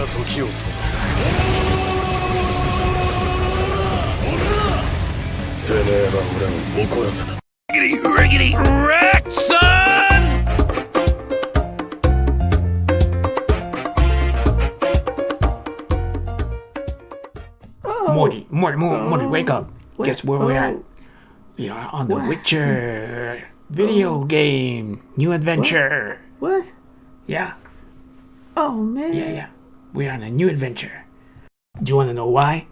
時を止めた。てめえが俺を怒らせた。Riggedy wrecked, son! Morty, wake up. Guess where we're at? We are on the Witcher video game. New adventure. What? Yeah. Oh, man. Yeah. We're on a new adventure. Do you want to know why?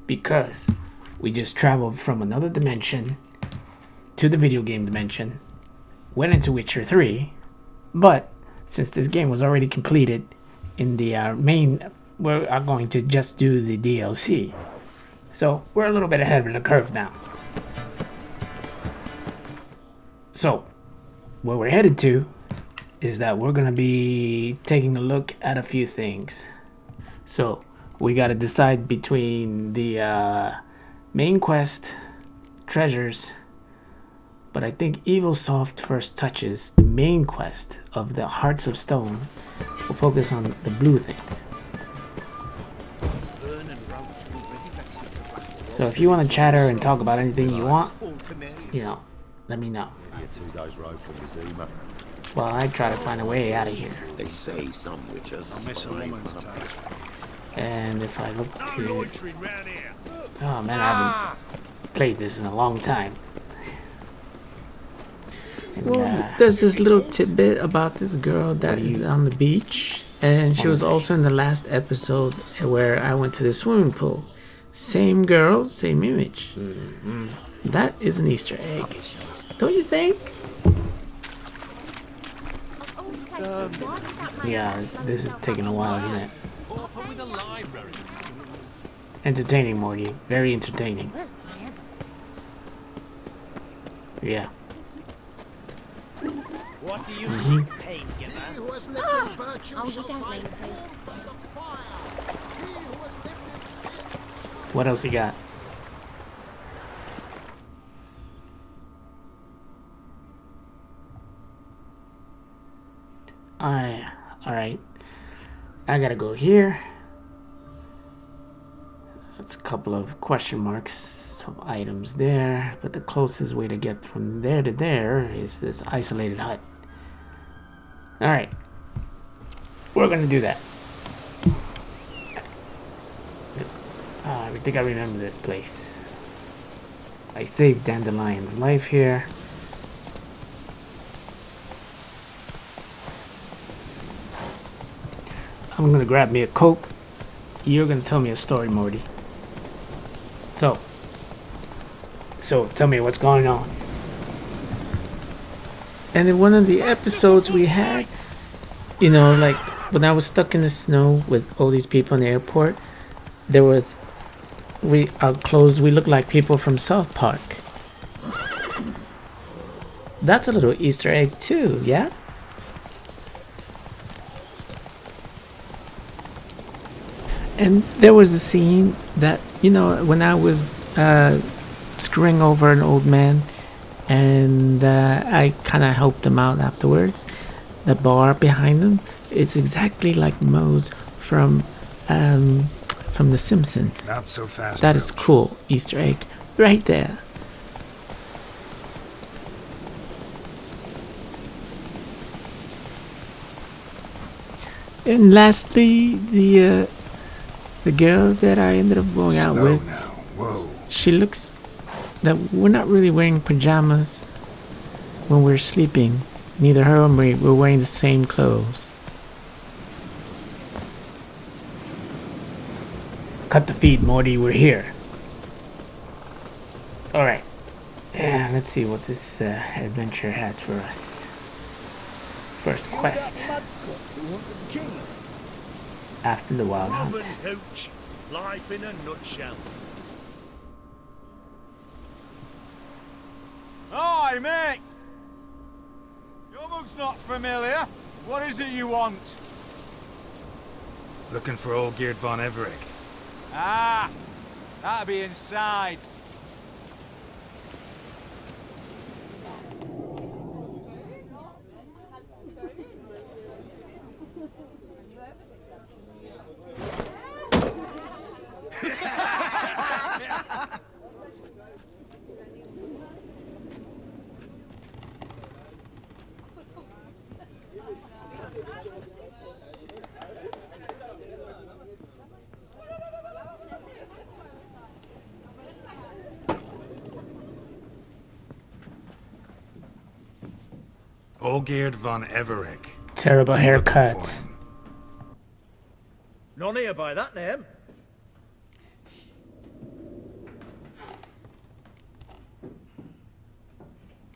Because we just traveled from another dimension to the video game dimension, went into Witcher 3, but since this game was already completed in the main, we are going to just do the DLC. So we're a little bit ahead of the curve now. So where we're headed to is that we're going to be taking a look at a few things. So we got to decide between the main quest, treasures, but I think Evilsoft first touches the main quest of the Hearts of Stone. We'll focus on the blue things. So if you want to chatter and talk about anything you want, let me know. Well, I try to find a way out of here. They say some witches. I miss a woman's touch. And if I look to... Oh man, I haven't played this in a long time. Well, there's this little tidbit about this girl that is on the beach, and she was also in the last episode where I went to the swimming pool. Same girl, same image. Mm-hmm. That is an Easter egg, don't you think? Yeah, this is taking a while, isn't it? Entertaining, Morty. Very entertaining. Yeah. What do you seek, paingiver? What else you got? Alright. I gotta go here. That's a couple of question marks of items there, but the closest way to get from there to there is this isolated hut. Alright. We're gonna do that. I think I remember this place. I saved Dandelion's life here. I'm gonna grab me a Coke. You're gonna tell me a story, Morty. So tell me what's going on. And in one of the episodes we had, like when I was stuck in the snow with all these people in the airport, there was our clothes, we looked like people from South Park. That's a little Easter egg too, yeah? And there was a scene that, when I was screwing over an old man, and I kind of helped him out afterwards. The bar behind him is exactly like Moe's from The Simpsons. Not so fast. That is cool. Easter egg right there. And lastly, the girl that I ended up going out with. Now. Whoa. She looks that we're not really wearing pajamas when we're sleeping. Neither her or me, we're wearing the same clothes. Cut the feed, Morty. We're here. Alright. Yeah, let's see what this adventure has for us. First quest. After the wild hunt. Hooch, life in a nutshell. Hi, mate! Your mug's not familiar. What is it you want? Looking for old Geert von Everett. Ah, that'll be inside. Olgierd von Everec. Terrible I'm looking for haircuts. him. None here by that name.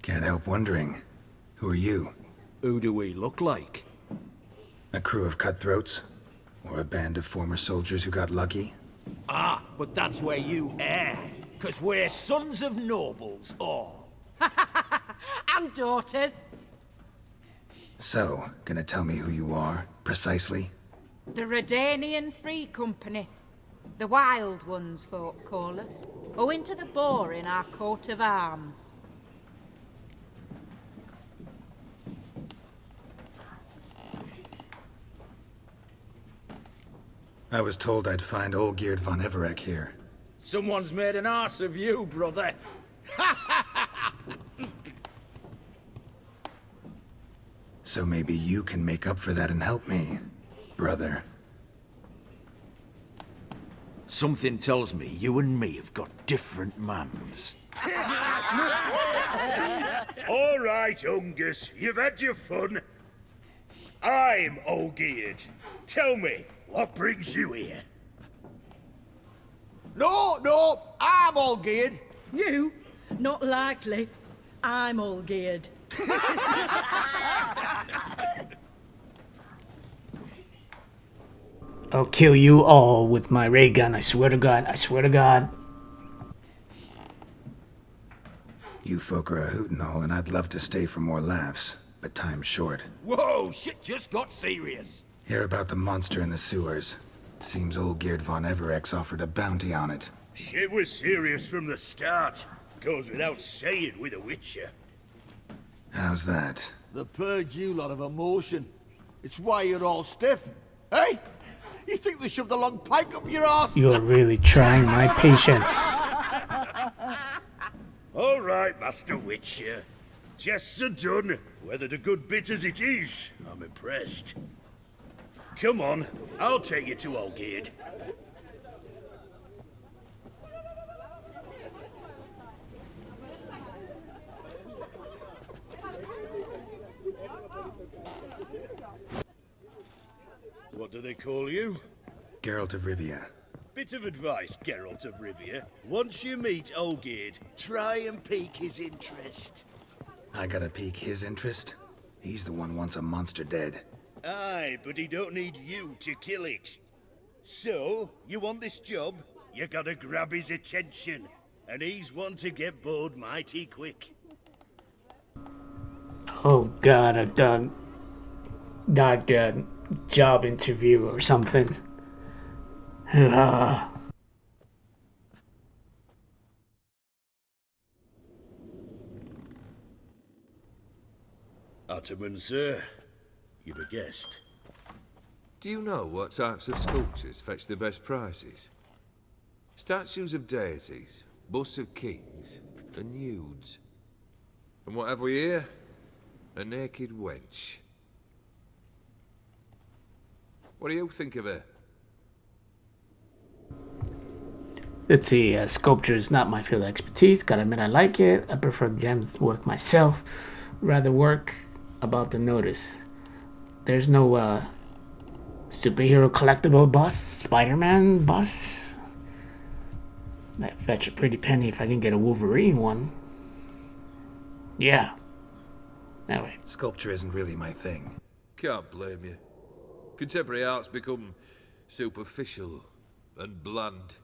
Can't help wondering. Who are you? Who do we look like? A crew of cutthroats? Or a band of former soldiers who got lucky? Ah, but that's where you err. 'Cause we're sons of nobles, all. And daughters. So, gonna tell me who you are, precisely? The Redanian Free Company. The Wild Ones, folk call us. Owing to the boar in our coat of arms. I was told I'd find Olgierd von Everec here. Someone's made an arse of you, brother. So maybe you can make up for that and help me, brother. Something tells me you and me have got different mums. All right, Ungus, you've had your fun. I'm Olgierd. Tell me, what brings you here? No, I'm all geared. You? Not likely. I'm all geared. I'll kill you all with my ray gun. I swear to God. I swear to God. You folk are a hoot and all, and I'd love to stay for more laughs, but time's short. Whoa, shit just got serious. Hear about the monster in the sewers. Seems Olgierd von Everec offered a bounty on it. Shit was serious from the start. Goes without saying with a Witcher. How's that? The purge you lot of emotion. It's why you're all stiff. Hey? You think they shoved a long pike up your arse? You're really trying my patience. All right, Master Witcher. Jests are done. Whether the good bit as it is, I'm impressed. Come on, I'll take you to Olgierd. What do they call you? Geralt of Rivia. Bit of advice, Geralt of Rivia. Once you meet Olgierd, try and pique his interest. I gotta pique his interest? He's the one wants a monster dead. Aye, but he don't need you to kill it. So, you want this job? You gotta grab his attention. And he's one to get bored mighty quick. Oh God, I've done not a job interview or something. Ottoman, sir. You've a guest. Do you know what types of sculptures fetch the best prices? Statues of deities, busts of kings, and nudes. And what have we here? A naked wench. What do you think of her? Let's see, sculpture is not my field of expertise. Gotta admit I like it. I prefer gems work myself. Rather work about the notice. There's no superhero collectible bust, Spider-Man bust. That fetch a pretty penny if I can get a Wolverine one. Yeah. Anyway. Sculpture isn't really my thing. Can't blame you. Contemporary art's become superficial and bland.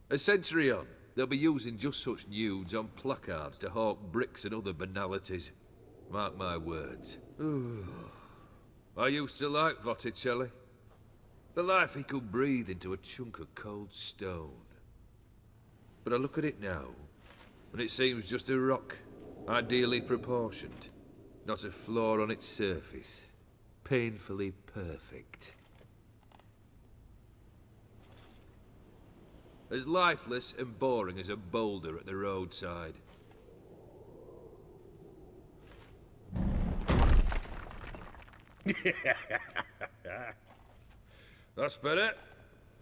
A century on, they'll be using just such nudes on placards to hawk bricks and other banalities. Mark my words. I used to like Botticelli. The life he could breathe into a chunk of cold stone. But I look at it now, and it seems just a rock, ideally proportioned. Not a flaw on its surface. Painfully perfect. As lifeless and boring as a boulder at the roadside. That's better.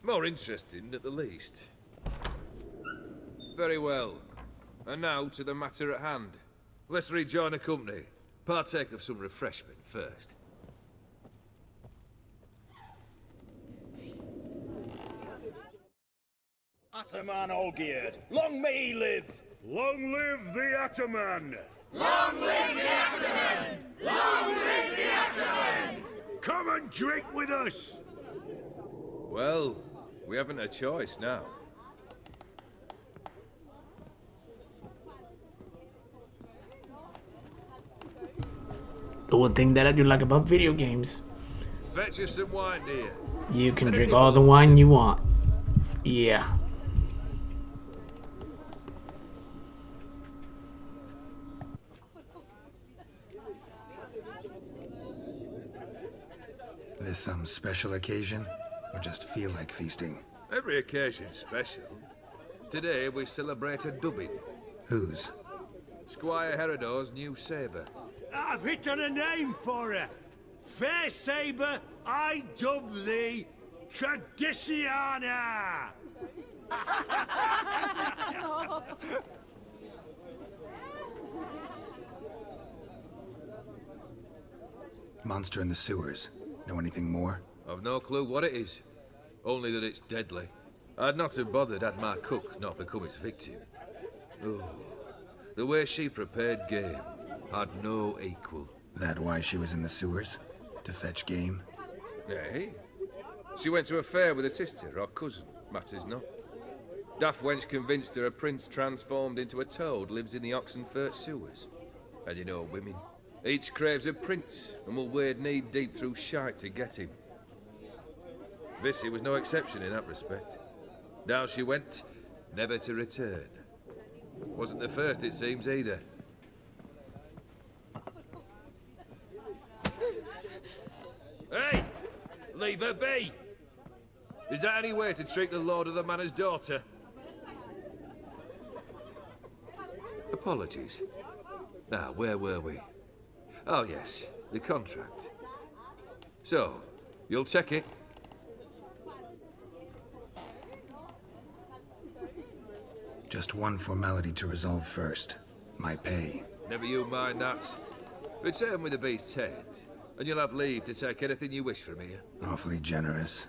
More interesting, at the least. Very well. And now to the matter at hand. Let's rejoin the company. Partake of some refreshment first. Ataman Olgierd, long may he live! Long live the Ataman! Long live the Ataman! Long live the Ataman! Come and drink with us! Well, we haven't a choice now. The one thing that I do like about video games, Fetch us some wine, dear. you can drink all the wine you want. Yeah. This some special occasion? Or just feel like feasting? Every occasion's special. Today we celebrate a dubbing. Whose? Squire Herodor's new sabre. I've hit on a name for her. Fair Sabre, I dub thee Tradiciana! Monster in the sewers. Know anything more? I've no clue what it is. Only that it's deadly. I'd not have bothered had my cook not become its victim. Oh, the way she prepared game had no equal. That why she was in the sewers? To fetch game? Eh? She went to a fair with a sister or cousin, matters not. Daft wench convinced her a prince transformed into a toad lives in the Oxenfurt sewers. And you know women. Each craves a prince and will wade knee-deep through shite to get him. Vissy was no exception in that respect. Down she went, never to return. Wasn't the first, it seems, either. Hey! Leave her be! Is that any way to treat the lord of the manor's daughter? Apologies. Now, where were we? Oh, yes, the contract. So, you'll check it? Just one formality to resolve first. My pay. Never you mind that. Return with the beast's head, and you'll have leave to take anything you wish from here. Awfully generous.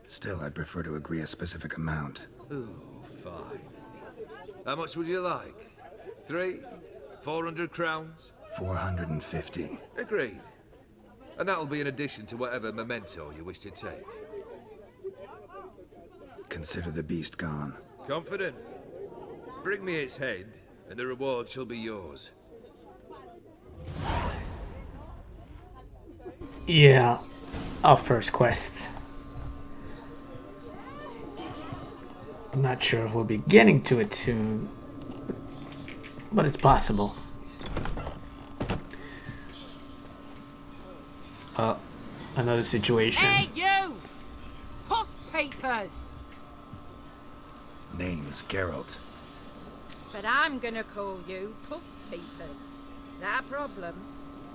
Still, I'd prefer to agree a specific amount. Oh, fine. How much would you like? 400 crowns? 450. Agreed. And that'll be in addition to whatever memento you wish to take. Consider the beast gone. Confident? Bring me its head, and the reward shall be yours. Yeah. Our first quest. I'm not sure if we'll be getting to it soon, but it's possible. Another situation. Hey, you! Puss papers! Name's Geralt. But I'm gonna call you Puss Peepers. That a problem?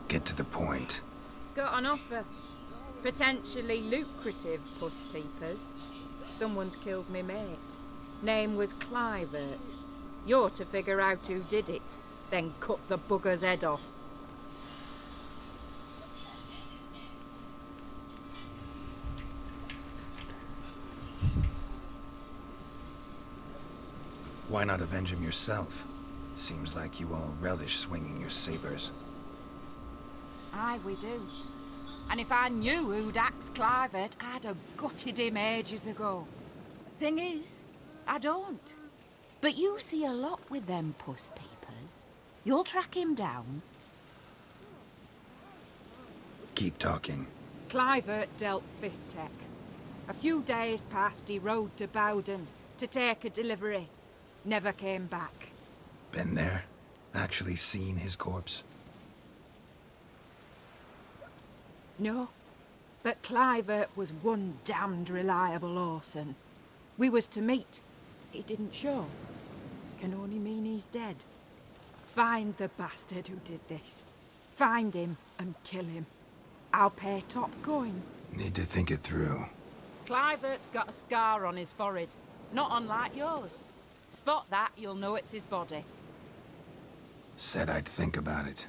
Get to the point. Got an offer. Potentially lucrative Puss Peepers. Someone's killed me mate. Name was Clivert. You're to figure out who did it, then cut the bugger's head off. Why not avenge him yourself? Seems like you all relish swinging your sabers. Aye, we do. And if I knew who'd axed Clivert, I'd have gutted him ages ago. Thing is, I don't. But you see a lot with them Puss Peepers. You'll track him down. Keep talking. Clivert dealt Fistech. A few days past, he rode to Bowden to take a delivery. Never came back. Been there? Actually seen his corpse? No. But Clivert was one damned reliable Orson. We was to meet. He didn't show. Can only mean he's dead. Find the bastard who did this. Find him and kill him. I'll pay top coin. Need to think it through. Clivert's got a scar on his forehead. Not unlike yours. Spot that, you'll know it's his body. Said I'd think about it.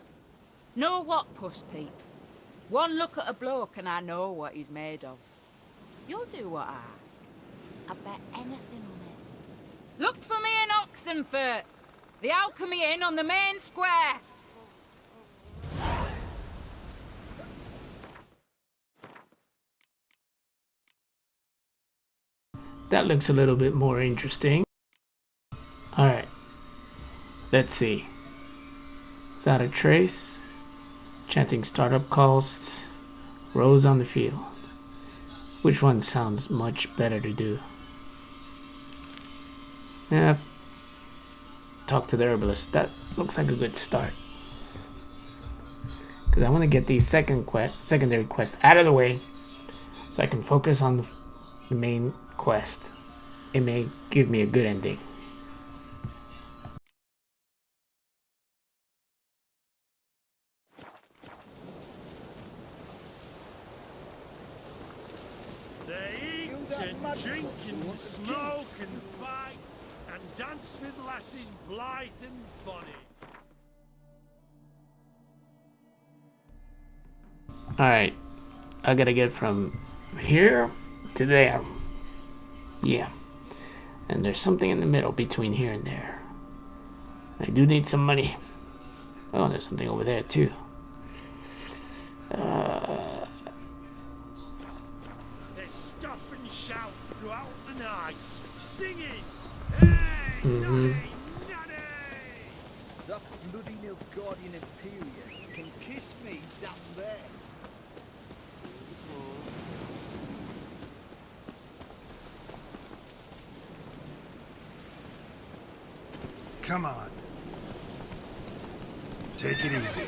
Know what, puss peeps? One look at a bloke and I know what he's made of. You'll do what I ask. I bet anything on it. Look for me in Oxenfurt. The Alchemy Inn on the main square. That looks a little bit more interesting. Alright. Let's see. Without a trace. Chanting startup calls. Rose on the field. Which one sounds much better to do? Yeah. Talk to the herbalist. That looks like a good start. Because I want to get these secondary quests out of the way so I can focus on the main quest. It may give me a good ending. They eat and drink and smoke and fight and dance with lasses blithe and bonny. Alright. I gotta get from here to there. Yeah. And there's something in the middle between here and there. I do need some money. Oh, there's something over there too. They stop and shout throughout the night, singing, "Hey, nanny, nanny!" That bloody Nilfgaardian Imperius can kiss me down there. Come on. Take it easy.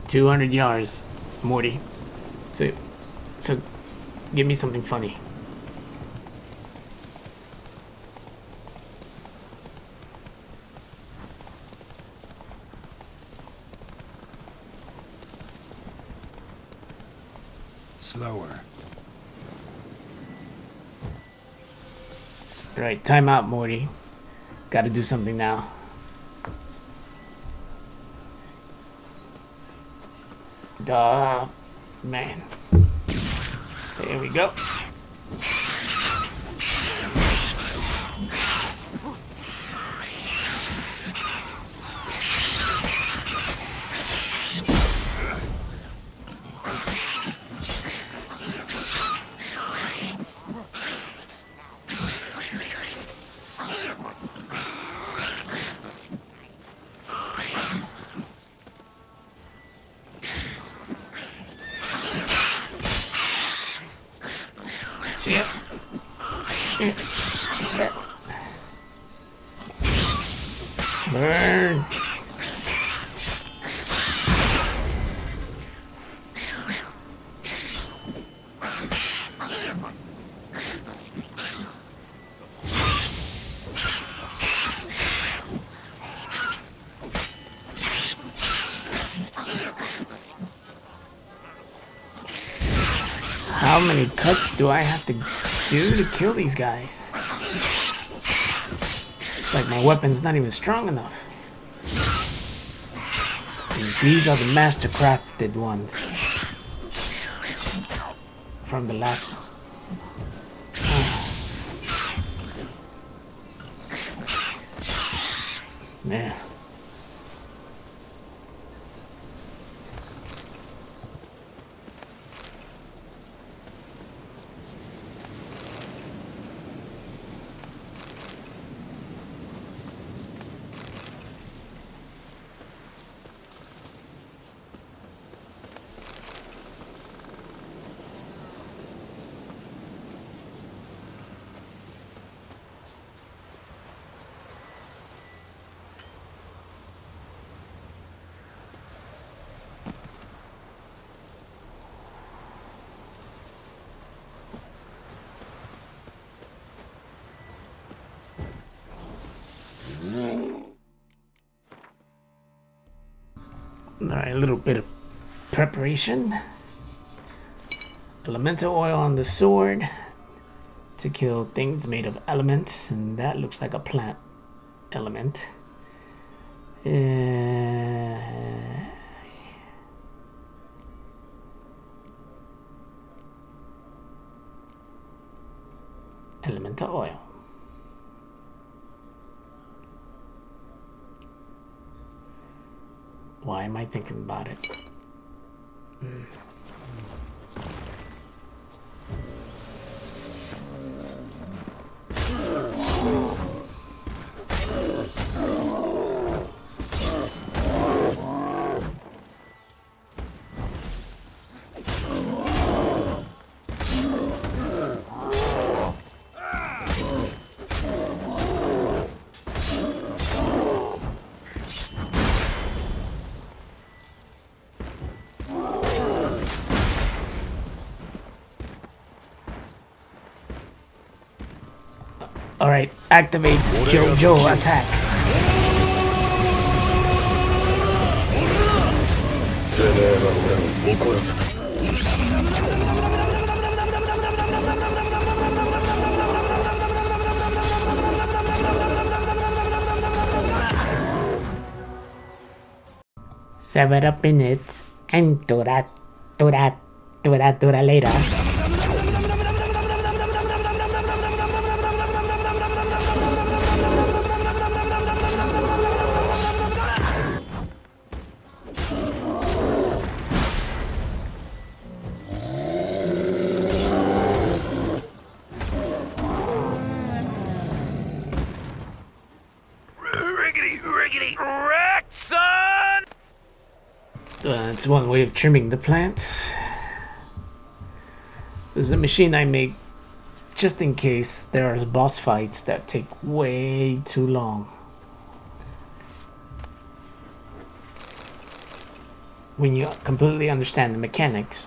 $200, Morty. So, give me something funny. Slower. Right, time out, Morty. Gotta do something now. Duh, man. There we go. Yep. Burn. How many cuts do I have to do to kill these guys? It's like my weapon's not even strong enough. And these are the master crafted ones from the last. Man. Alright, a little bit of preparation. Elemental oil on the sword. to kill things made of elements, and that looks like a plant element. Elemental oil. Why am I thinking about it? Alright, activate JoJo attack. Seven up minutes and do that later. It's one way of trimming the plants. There's a machine I make just in case there are boss fights that take way too long. When you completely understand the mechanics,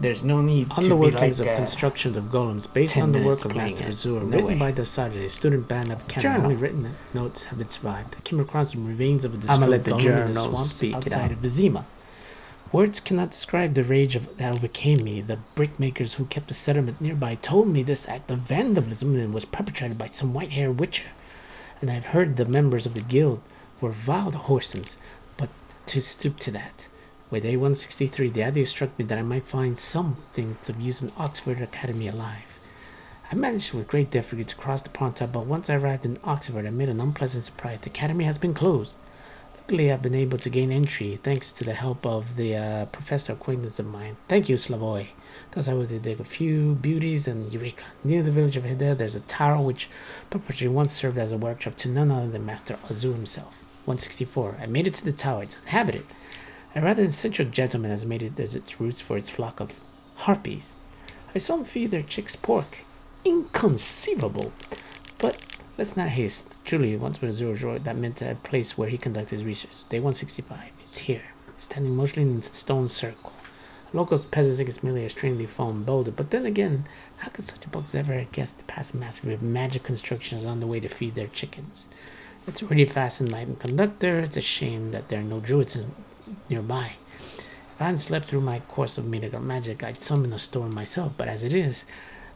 there's no need on to the be workings like of constructions of golems based on the work of Master Azur, written by the Sergeant, a student band of canon. Only written notes have been survived. They came across the remains of a destroyed golem in the swamps outside of Vizima. Words cannot describe the rage that overcame me. The brickmakers who kept the settlement nearby told me this act of vandalism was perpetrated by some white-haired witcher, and I've heard the members of the guild were vile horsens, but to stoop to that. With A163, the idea struck me that I might find something of use in Oxford Academy alive. I managed with great difficulty to cross the pond top, but once I arrived in Oxford, I made an unpleasant surprise. The academy has been closed. Luckily, I've been able to gain entry thanks to the help of the professor acquaintance of mine. Thank you, Slavoj. Thus, I was to dig a few beauties and Eureka. Near the village of Heda, there's a tower which perpetually once served as a workshop to none other than Master Azur himself. 164. I made it to the tower. It's inhabited. A rather eccentric gentleman has made it as its roots for its flock of harpies. I saw him feed their chicks pork. Inconceivable. But let's not haste. Truly, once when Azur droid, that meant a place where he conducted his research. Day 165. It's here, standing mostly in a stone circle. Locals, peasants think it's merely a strangely formed boulder, but then again, how could such a bugs ever guess the past mastery of magic constructions on the way to feed their chickens? It's already fast and light and conductor. It's a shame that there are no druids nearby. If I hadn't slept through my course of magic, I'd summon a storm myself, but as it is,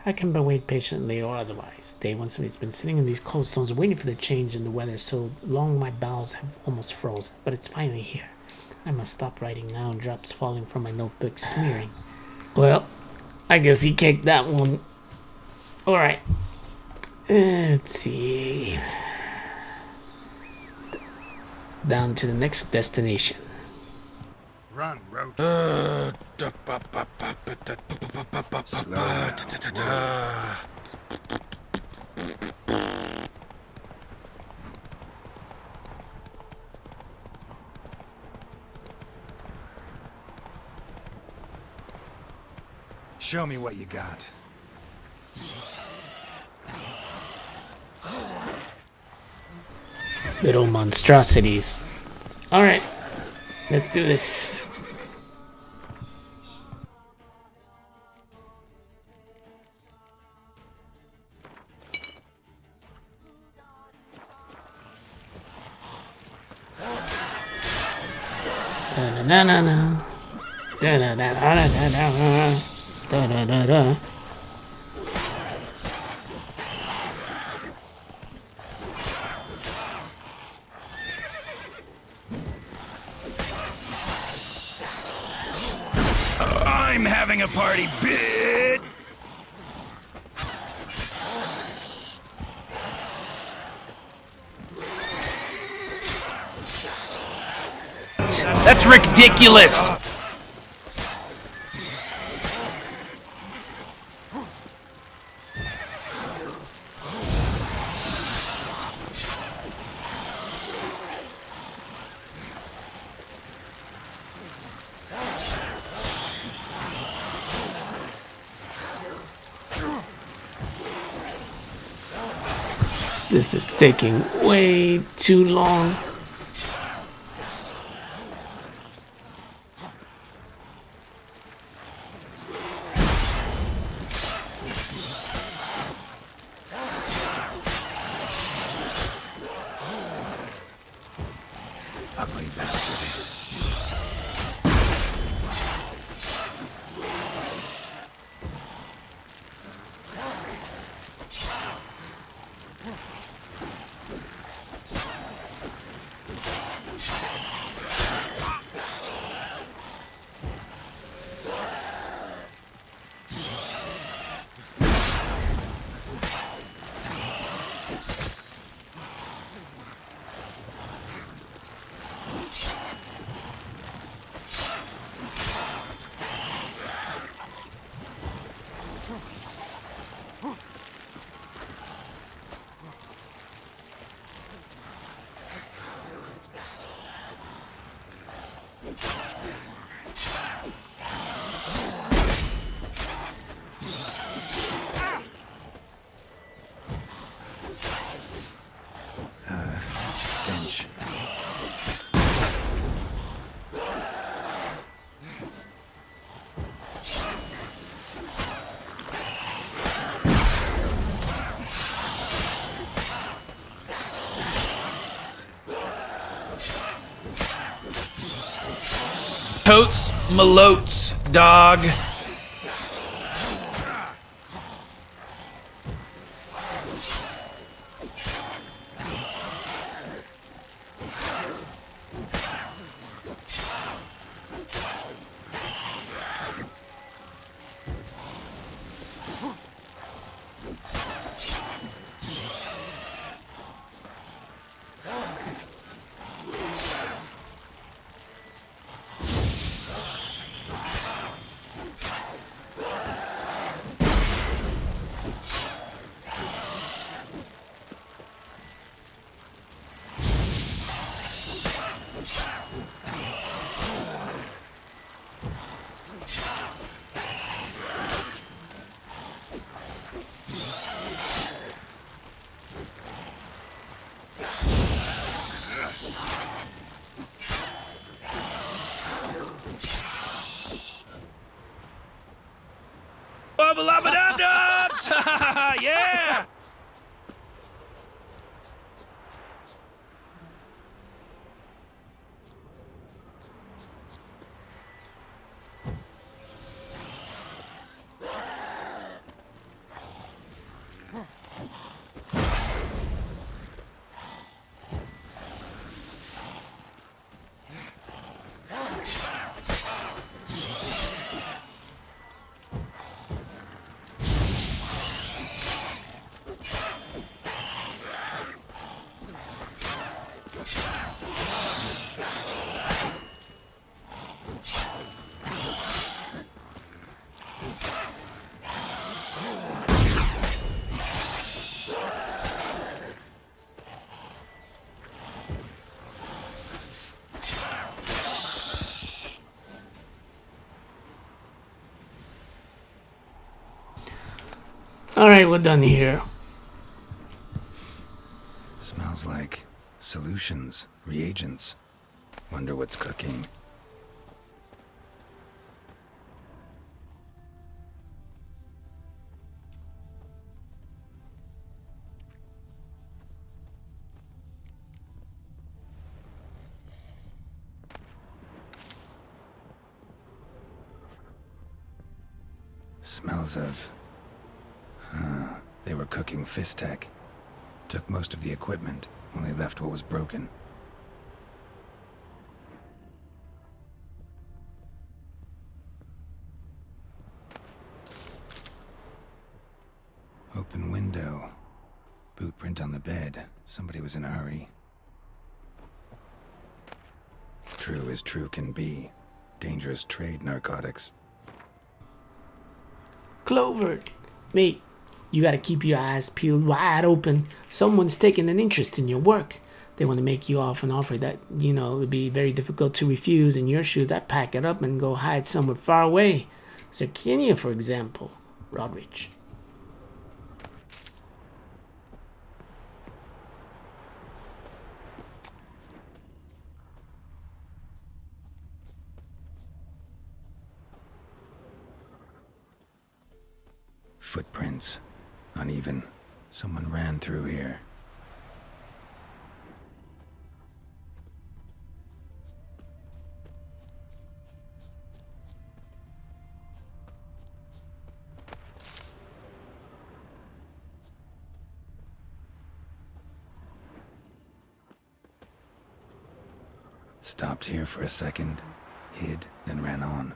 I can but wait patiently or otherwise. Day 170's been sitting in these cold stones waiting for the change in the weather so long my bowels have almost frozen, but it's finally here. I must stop writing now, drops falling from my notebook smearing. Well, I guess he kicked that one. Alright. Let's see. Down to the next destination. Run, Roach. Slow down. Show me what you got. Little monstrosities. Alright, let's do this. Da-da-da-da-da. Da-da-da-da-da-da. Da-da-da-da. I'm having a party, bitch! That's ridiculous! This is taking way too long. Ugly bastard. Stench. Totes malotes, dog. Yeah! Alright, we're done here. Smells like solutions, reagents. Wonder what's cooking. Smells of... they were cooking Fistech. Took most of the equipment, only left what was broken. Boot print on the bed. Somebody was in a hurry. True as true can be. Dangerous trade, narcotics. Clover, mate, you gotta keep your eyes peeled wide open. Someone's taking an interest in your work. They want to make you off an offer that, would be very difficult to refuse. In your shoes, I'd pack it up and go hide somewhere far away. Zirkinia, for example. Rodrich. Footprints. Uneven. Someone ran through here. Stopped here for a second, hid, and ran on.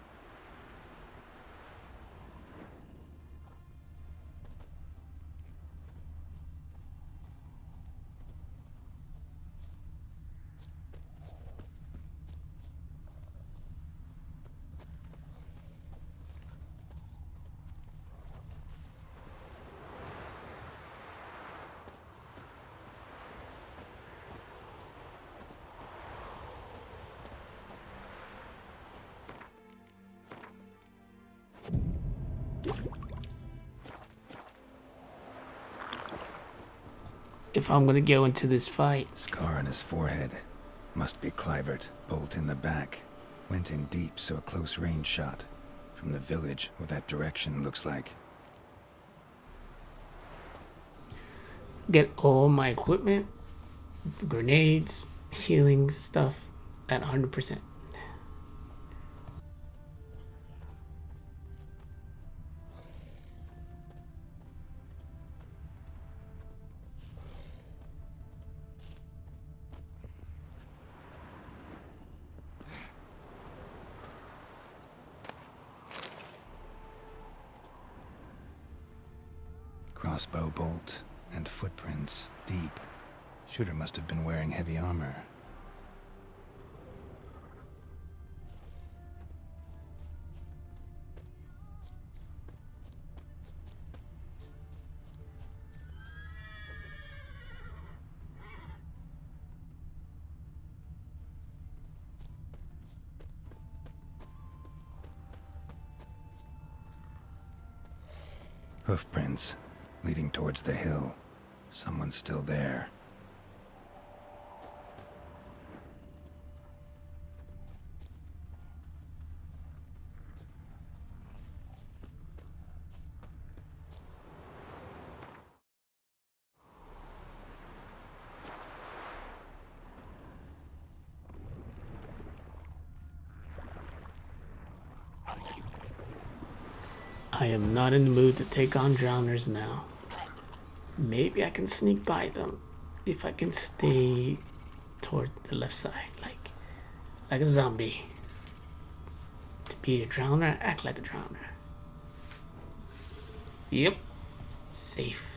If I'm gonna go into this fight. Scar on his forehead. Must be Clivert. Bolt in the back. Went in deep, so a close range shot. From the village, what that direction looks like. Get all my equipment, grenades, healing stuff at 100%. Crossbow bolt and footprints deep. Shooter must have been wearing heavy armor. Hoofprints leading towards the hill. Someone's still there. I am not in the mood to take on drowners now. Maybe I can sneak by them if I can stay toward the left side, like a zombie. To be a drowner, act like a drowner. Yep, safe.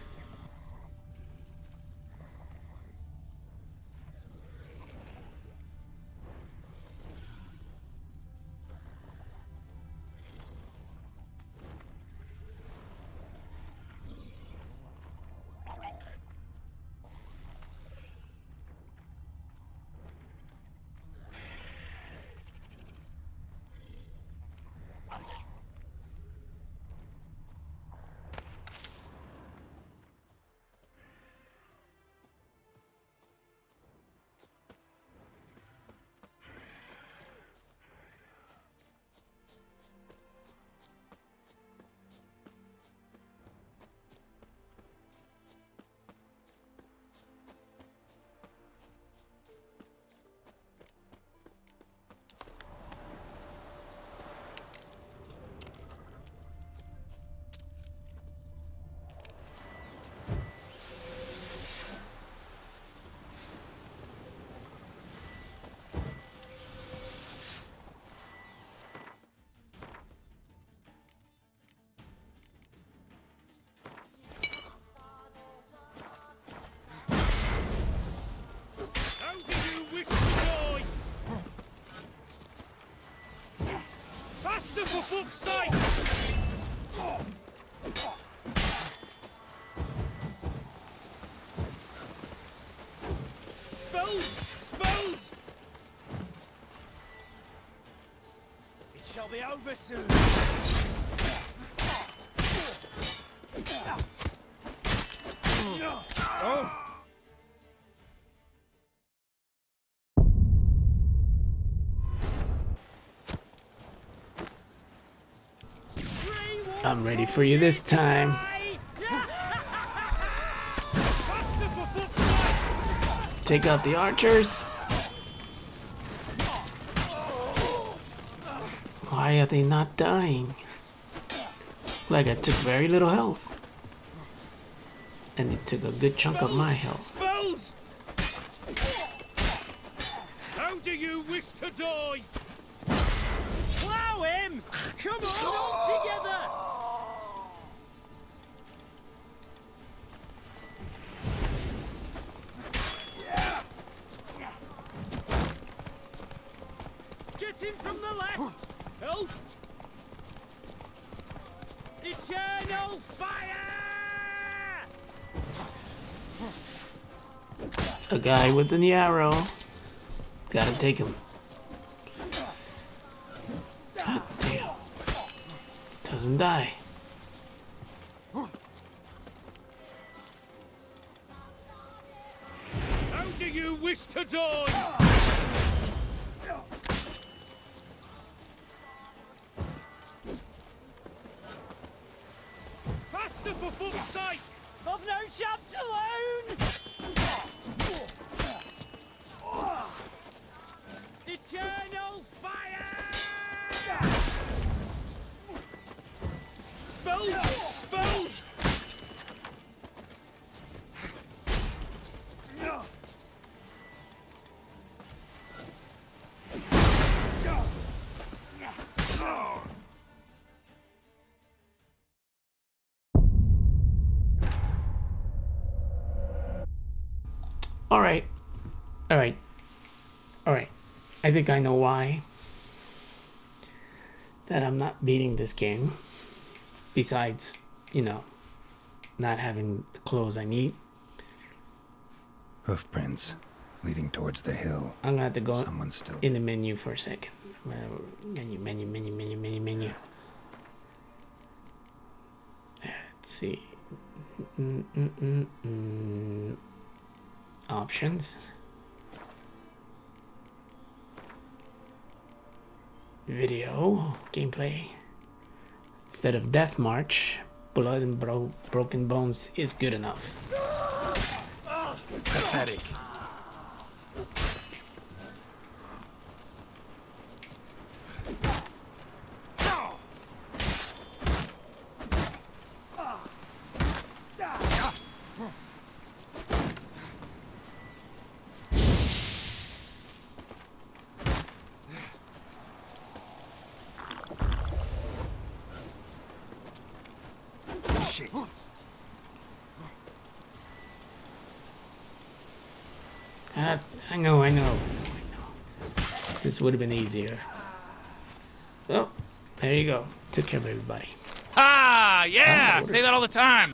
shall be over soon. I'm ready for you this time. Take out the archers. Why are they not dying? Like I took very little health. And it took a good chunk of my health. Spells! How do you wish to die? Plow him! Come on, all together! Get him from the left! Help! Eternal fire! A guy with an arrow. Gotta take him. God damn. Doesn't die. How do you wish to die? Faster for fuck's sake! I've no chance alone! Eternal fire! Spells! Spells! Alright. Alright. Alright. I think I know why that I'm not beating this game. Besides, you know, not having the clothes I need. Hoof prints leading towards the hill. I'm gonna have to go Someone's still in the menu for a second. Menu. Let's see. Options. Video. Gameplay. Instead of Death March, Blood and Broken Bones is good enough. Pathetic. I know. This would have been easier. Oh, there you go. Took care of everybody. Ah, yeah! Say that all the time!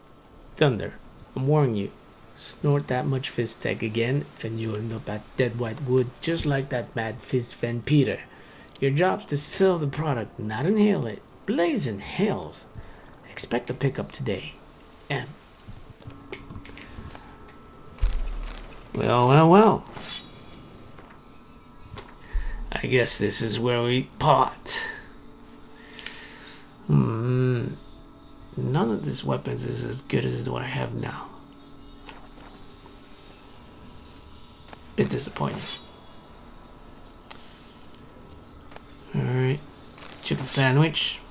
Thunder, I'm warning you. Snort that much fizz tech again, and you'll end up at Dead White Wood just like that mad fizz fan Peter. Your job's to sell the product, not inhale it. Blazing hells. Expect a pickup today. M. Well. I guess this is where we part. None of these weapons is as good as what I have now. Bit disappointing. Alright. Chicken sandwich.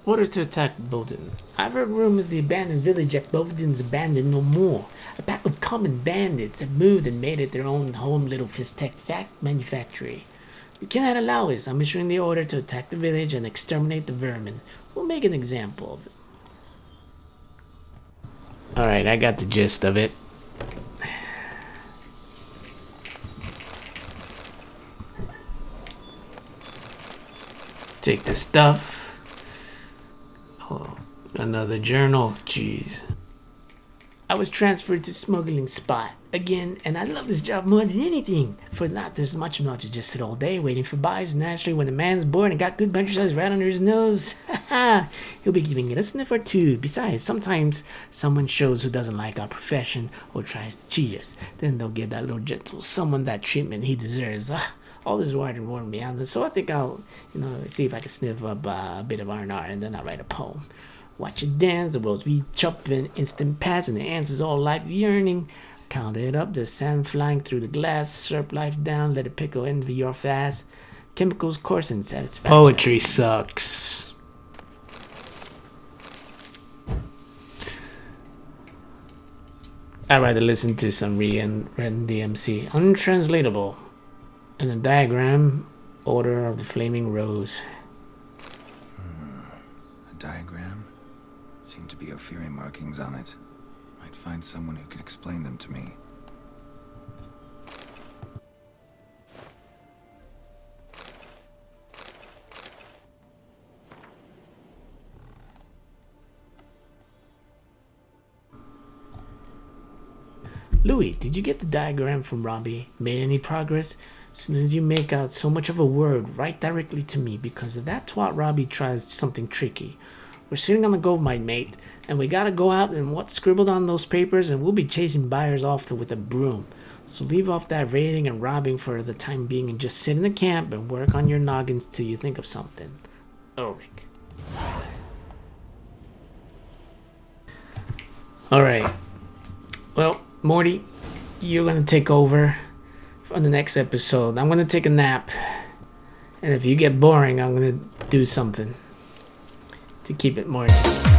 Order to attack Bowden. I've heard rumors the abandoned village at Bowden's abandoned no more. A pack of common bandits have moved and made it their own home little Fiztech manufactory. We cannot allow this. I'm issuing the order to attack the village and exterminate the vermin. We'll make an example of them. Alright, I got the gist of it. Take the stuff. Oh, another journal. Jeez. I was transferred to smuggling spot again, and I love this job more than anything. For that, there's much more to just sit all day waiting for buyers. Naturally, when a man's bored and got good bunches right under his nose, he'll be giving it a sniff or two. Besides, sometimes someone shows who doesn't like our profession or tries to cheat us. Then they'll give that little gentle someone that treatment he deserves. All this warden warned me on this, so I think I'll, see if I can sniff up a bit of R&R, and then I'll write a poem. Watch it dance, the world's be chopping, instant pass, and the answer's all life yearning. Count it up, the sand flying through the glass, slurp life down, let it pickle envy your fast. Chemicals coursing, satisfaction. Poetry sucks. I'd rather listen to some Ren DMC. Untranslatable. And the diagram, Order of the Flaming Rose. A diagram? Seem to be Ophiri markings on it. Might find someone who could explain them to me. Louis, did you get the diagram from Robbie? Made any progress? As soon as you make out so much of a word, write directly to me, because if that twat Robbie tries something tricky. We're sitting on the gold mine, mate, and we gotta go out and what's scribbled on those papers, and we'll be chasing buyers off with a broom. So leave off that raiding and robbing for the time being and just sit in the camp and work on your noggins till you think of something. Ulrich. Alright. Well, Morty, you're gonna take over on the next episode. I'm gonna take a nap. And if you get boring, I'm gonna do something to keep it more interesting.